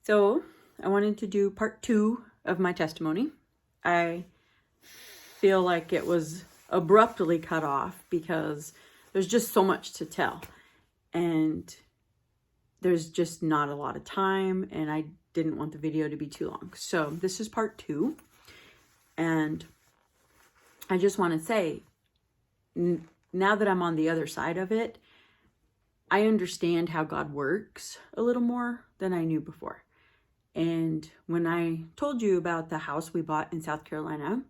So I wanted to do part 2 of my testimony. I feel like it was abruptly cut off because there's just so much to tell. And there's just not a lot of time, and I didn't want the video to be too long. So this is part 2. And I just want to say, now that I'm on the other side of it, I understand how God works a little more than I knew before. And when I told you about the house we bought in South Carolina,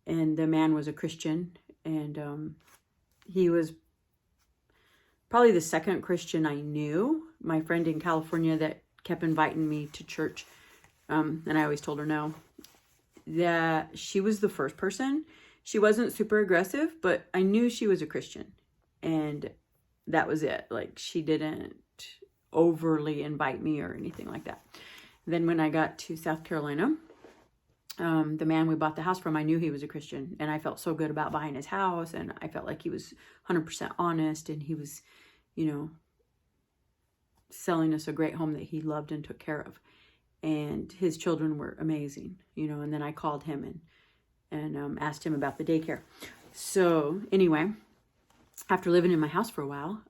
and the man was a Christian, and he was probably the second Christian I knew. My friend in California that kept inviting me to church, and I always told her no, that she was the first person. She wasn't super aggressive, but I knew she was a Christian, and that was it. Like, she didn't overly invite me or anything like that. Then when I got to South Carolina, the man we bought the house from, I knew he was a Christian, and I felt so good about buying his house, and I felt like he was 100% honest, and he was, selling us a great home that he loved and took care of. And his children were amazing, and then I called him and asked him about the daycare. So anyway, after living in my house for a while,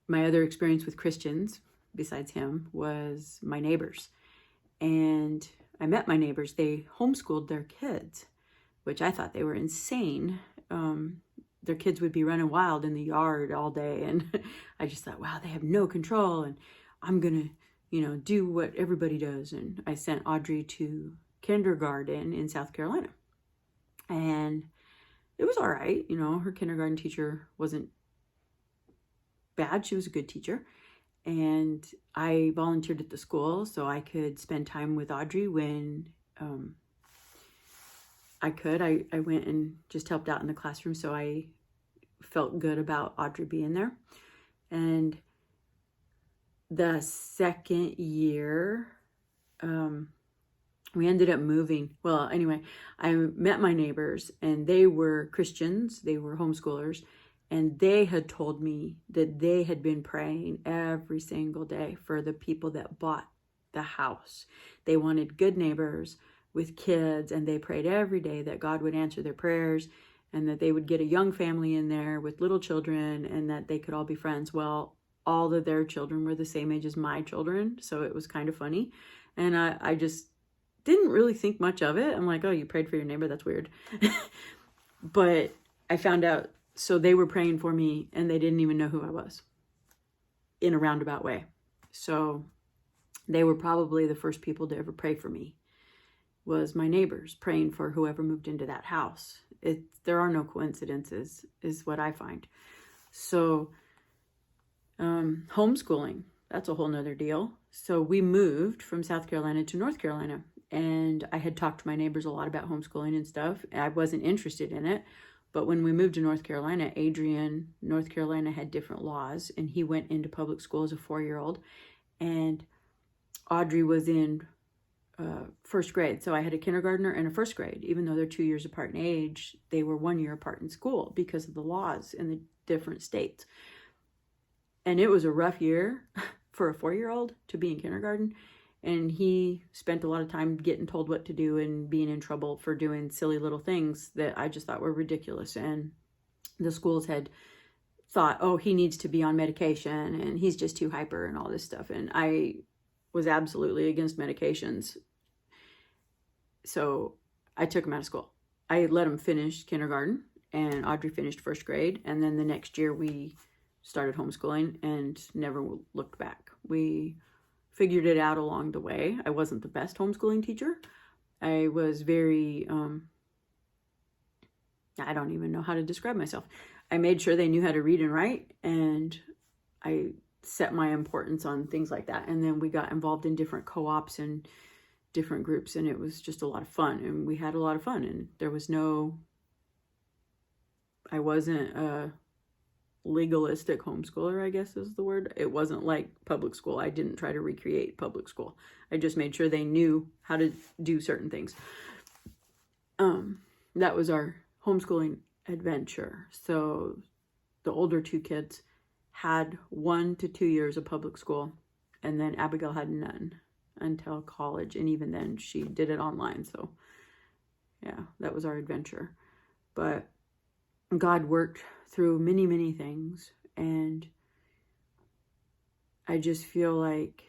my other experience with Christians besides him was my neighbors. And I met my neighbors. They homeschooled their kids, which I thought they were insane. Their kids would be running wild in the yard all day. And I just thought, wow, they have no control. And I'm going to, do what everybody does. And I sent Audrey to kindergarten in South Carolina. And it was all right. Her kindergarten teacher wasn't bad. She was a good teacher. And I volunteered at the school so I could spend time with Audrey when I could. I went and just helped out in the classroom, so I felt good about Audrey being there. And the second year, we ended up moving. Well, anyway, I met my neighbors, and they were Christians. They were homeschoolers. And they had told me that they had been praying every single day for the people that bought the house. They wanted good neighbors with kids, and they prayed every day that God would answer their prayers and that they would get a young family in there with little children and that they could all be friends. Well, all of their children were the same age as my children, so it was kind of funny. And I just didn't really think much of it. I'm like, oh, you prayed for your neighbor? That's weird. But I found out, so they were praying for me, and they didn't even know who I was in a roundabout way. So they were probably the first people to ever pray for me, was my neighbors praying for whoever moved into that house. There are no coincidences, is what I find. So homeschooling, that's a whole nother deal. So we moved from South Carolina to North Carolina, and I had talked to my neighbors a lot about homeschooling and stuff. I wasn't interested in it. But when we moved to North Carolina, North Carolina had different laws, and he went into public school as a 4-year-old, and Audrey was in first grade. So I had a kindergartner and a first grade. Even though they're 2 years apart in age, they were 1 year apart in school because of the laws in the different states. And it was a rough year for a 4-year-old to be in kindergarten. And he spent a lot of time getting told what to do and being in trouble for doing silly little things that I just thought were ridiculous. And the schools had thought, oh, he needs to be on medication and he's just too hyper and all this stuff. And I was absolutely against medications. So I took him out of school. I let him finish kindergarten, and Audrey finished first grade. And then the next year we started homeschooling and never looked back. We figured it out along the way. I wasn't the best homeschooling teacher. I was very, I don't even know how to describe myself. I made sure they knew how to read and write, and I set my importance on things like that. And then we got involved in different co-ops and different groups, and it was just a lot of fun, and we had a lot of fun. And there was I wasn't a legalistic homeschooler, I guess is the word. It wasn't like public school. I didn't try to recreate public school. I just made sure they knew how to do certain things. That was our homeschooling adventure. So the older two kids had 1 to 2 years of public school, And then Abigail had none until college. And even then she did it online. So yeah, that was our adventure. But God worked through many, many things. And I just feel like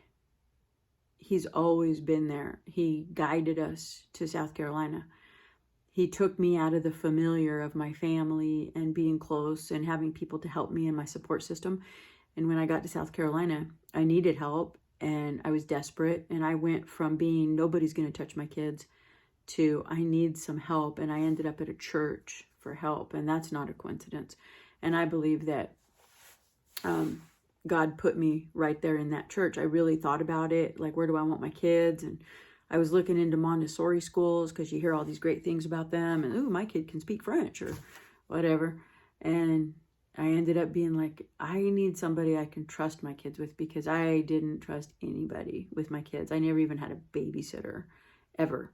he's always been there. He guided us to South Carolina. He took me out of the familiar of my family and being close and having people to help me in my support system. And when I got to South Carolina, I needed help and I was desperate. And I went from being nobody's going to touch my kids to I need some help. And I ended up at a church for help. And that's not a coincidence. And I believe that God put me right there in that church. I really thought about it. Like, where do I want my kids? And I was looking into Montessori schools because you hear all these great things about them. And, ooh, my kid can speak French or whatever. And I ended up being like, I need somebody I can trust my kids with, because I didn't trust anybody with my kids. I never even had a babysitter, ever.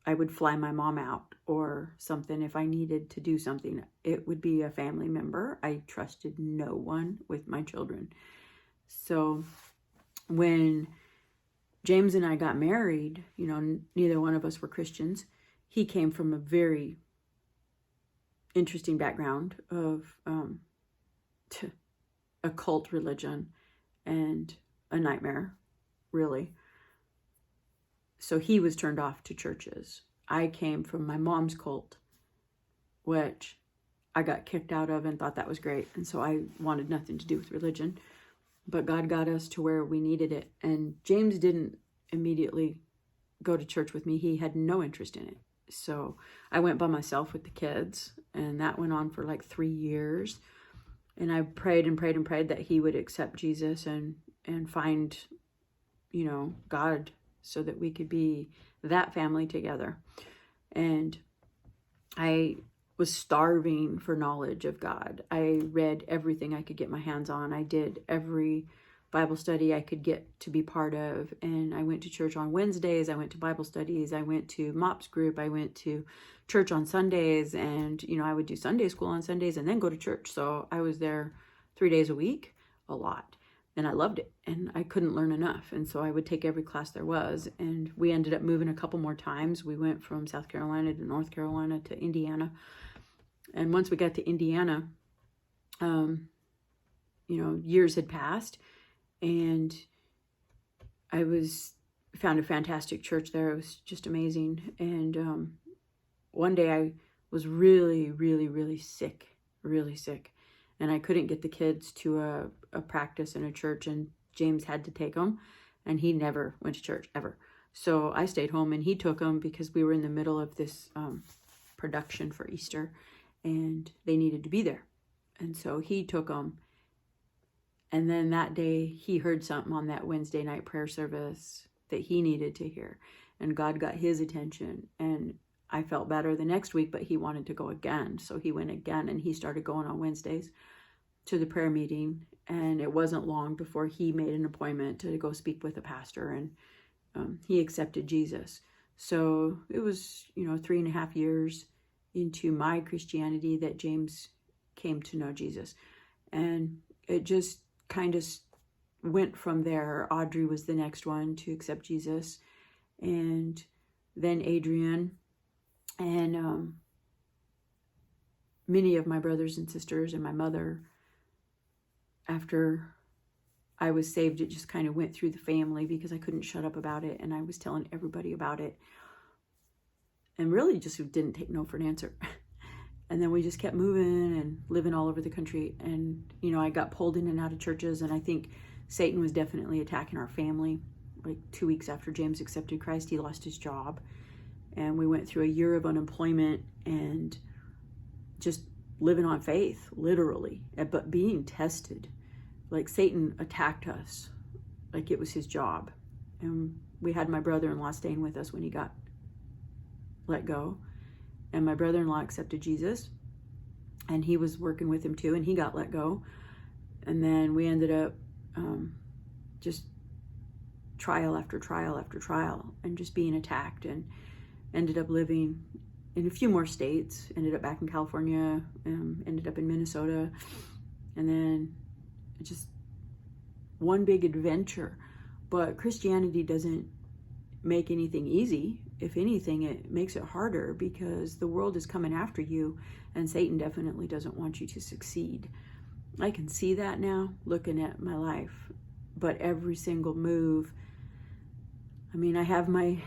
I would fly my mom out or something. If I needed to do something, it would be a family member. I trusted no one with my children. So when James and I got married, you know, neither one of us were Christians. He came from a very interesting background of a cult religion and a nightmare, really. So he was turned off to churches. I came from my mom's cult, which I got kicked out of and thought that was great. And so I wanted nothing to do with religion. But God got us to where we needed it. And James didn't immediately go to church with me. He had no interest in it. So I went by myself with the kids. And that went on for like 3 years. And I prayed and prayed and prayed that he would accept Jesus and find, you know, God, so that we could be that family together. And I was starving for knowledge of God. I read everything I could get my hands on. I did every Bible study I could get to be part of. And I went to church on Wednesdays. I went to Bible studies. I went to MOPS group. I went to church on Sundays. And, you know, I would do Sunday school on Sundays and then go to church. So I was there 3 days a week, a lot. And I loved it. And I couldn't learn enough. And so I would take every class there was. And we ended up moving a couple more times. We went from South Carolina to North Carolina to Indiana. And once we got to Indiana, you know, years had passed. And I found a fantastic church there. It was just amazing. And one day I was really, really, really sick, really sick. And I couldn't get the kids to a practice in a church, and James had to take them, and he never went to church, ever. So I stayed home, and he took them because we were in the middle of this production for Easter, and they needed to be there. And so he took them. And then that day, he heard something on that Wednesday night prayer service that he needed to hear. And God got his attention. And I felt better the next week, but he wanted to go again. So he went again, and he started going on Wednesdays to the prayer meeting. And it wasn't long before he made an appointment to go speak with a pastor, and he accepted Jesus. So it was, you know, 3.5 years into my Christianity that James came to know Jesus. And it just kind of went from there. Audrey was the next one to accept Jesus. And then Adrian. And many of my brothers and sisters and my mother, after I was saved, it just kind of went through the family because I couldn't shut up about it. And I was telling everybody about it. And really just didn't take no for an answer. And then we just kept moving and living all over the country. And, you know, I got pulled in and out of churches. And I think Satan was definitely attacking our family. Like 2 weeks after James accepted Christ, he lost his job. And we went through a year of unemployment and just living on faith, literally, but being tested. Like Satan attacked us like it was his job. And we had my brother-in-law staying with us when he got let go. And my brother-in-law accepted Jesus. And he was working with him too, and he got let go. And then we ended up just trial after trial after trial and just being attacked, and ended up living in a few more states, ended up back in California, ended up in Minnesota, and then just one big adventure. But Christianity doesn't make anything easy. If anything, it makes it harder, because the world is coming after you, and Satan definitely doesn't want you to succeed. I can see that now looking at my life, but every single move, I mean, I have my